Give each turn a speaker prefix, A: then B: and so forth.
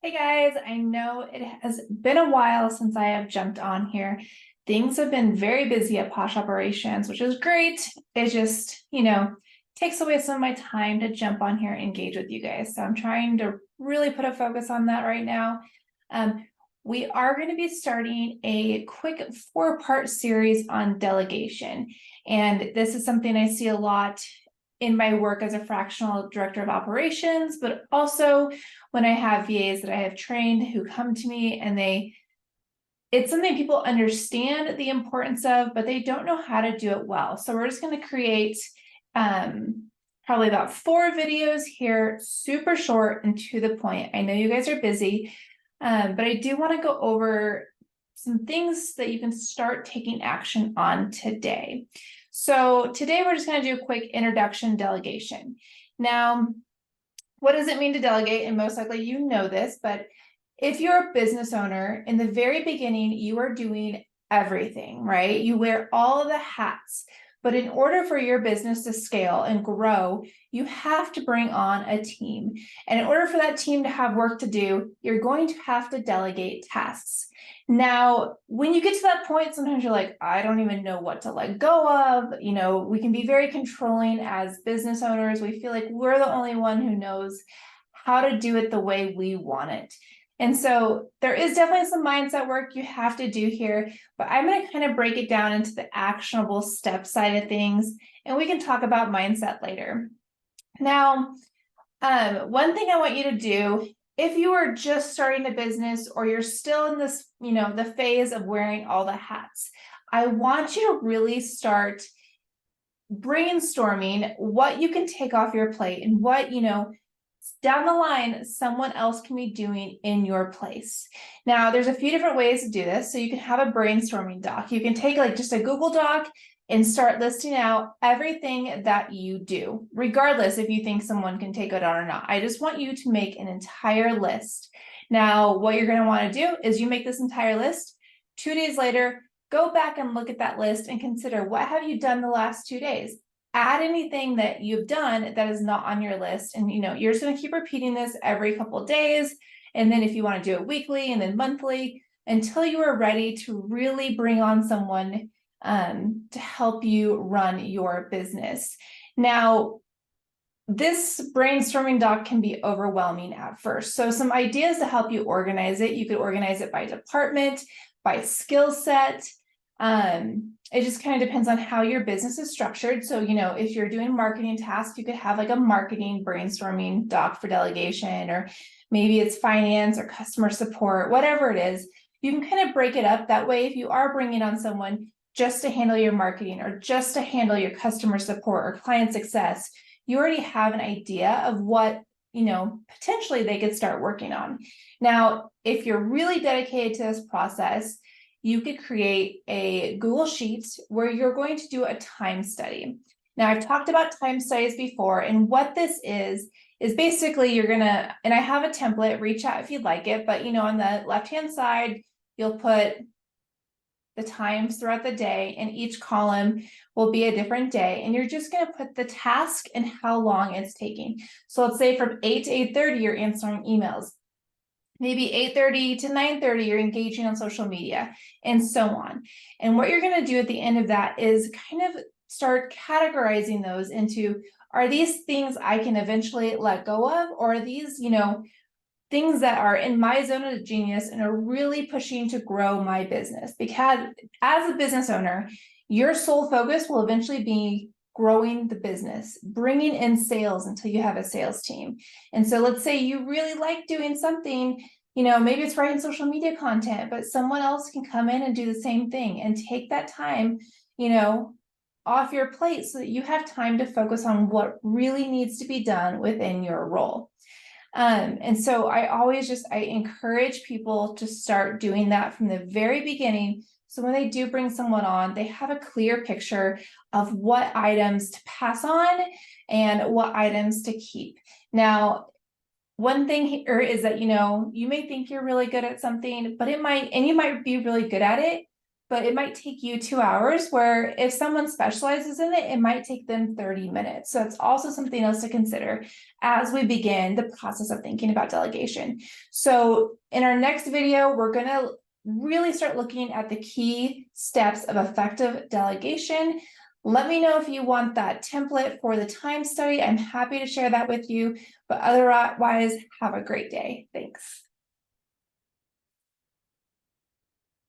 A: Hey guys, I know it has been a while since I have jumped on here. Things have been very busy at Posh Operations, which is great. It just, takes away some of my time to jump on here and engage with you guys. So I'm trying to really put a focus on that right now. Um, we are going to be starting a quick 4-part series on delegation. And this is something I see a lot in my work as a fractional director of operations, but also when I have VAs that I have trained who come to me and it's something people understand the importance of, but they don't know how to do it well. So we're just going to create probably about 4 videos here, super short and to the point. I know you guys are busy, but I do want to go over some things that you can start taking action on today. So today we're just going to do a quick introduction delegation. Now, what does it mean to delegate? And most likely you know this, but if you're a business owner, in the very beginning, you are doing everything, right? You wear all of the hats. But in order for your business to scale and grow, you have to bring on a team. And in order for that team to have work to do, you're going to have to delegate tasks. Now, when you get to that point, sometimes you're like, I don't even know what to let go of. We can be very controlling as business owners. We feel like we're the only one who knows how to do it the way we want it. And so there is definitely some mindset work you have to do here, but I'm going to kind of break it down into the actionable step side of things, and we can talk about mindset later. Now, one thing I want you to do, if you are just starting a business or you're still in this, the phase of wearing all the hats, I want you to really start brainstorming what you can take off your plate and what, down the line, someone else can be doing in your place. Now, there's a few different ways to do this. So you can have a brainstorming doc. You can take just a Google Doc and start listing out everything that you do, regardless if you think someone can take it on or not. I just want you to make an entire list. Now, what you're going to want to do is you make this entire list. 2 days later, go back and look at that list and consider, what have you done the last 2 days? Add anything that you've done that is not on your list. And you're just going to keep repeating this every couple of days. And then if you want to do it weekly and then monthly, until you are ready to really bring on someone to help you run your business. Now, this brainstorming doc can be overwhelming at first. So some ideas to help you organize it. You could organize it by department, by skill set. It just kind of depends on how your business is structured. So, if you're doing marketing tasks, you could have like a marketing brainstorming doc for delegation, or maybe it's finance or customer support, whatever it is. You can kind of break it up that way. If you are bringing on someone just to handle your marketing or just to handle your customer support or client success, you already have an idea of what, potentially they could start working on. Now, if you're really dedicated to this process, you could create a Google Sheets where you're going to do a time study. Now, I've talked about time studies before, and what this is basically you're gonna, and I have a template, reach out if you'd like it, but on the left-hand side, you'll put the times throughout the day, and each column will be a different day, and you're just going to put the task and how long it's taking. So let's say from 8 to 8:30 you're answering emails, maybe 8:30 to 9:30 you're engaging on social media, and so on. And what you're going to do at the end of that is kind of start categorizing those into, are these things I can eventually let go of, or are these things that are in my zone of genius and are really pushing to grow my business? Because as a business owner, your sole focus will eventually be growing the business, bringing in sales until you have a sales team. And so let's say you really like doing something, maybe it's writing social media content, but someone else can come in and do the same thing and take that time, off your plate so that you have time to focus on what really needs to be done within your role. And so I encourage people to start doing that from the very beginning. So when they do bring someone on, they have a clear picture of what items to pass on and what items to keep. Now, one thing here is that, you may think you're really good at something, but you might be really good at it, but it might take you 2 hours, where if someone specializes in it, it might take them 30 minutes. So it's also something else to consider as we begin the process of thinking about delegation. So in our next video, we're gonna really start looking at the key steps of effective delegation. Let me know if you want that template for the time study. I'm happy to share that with you, but otherwise, have a great day. Thanks.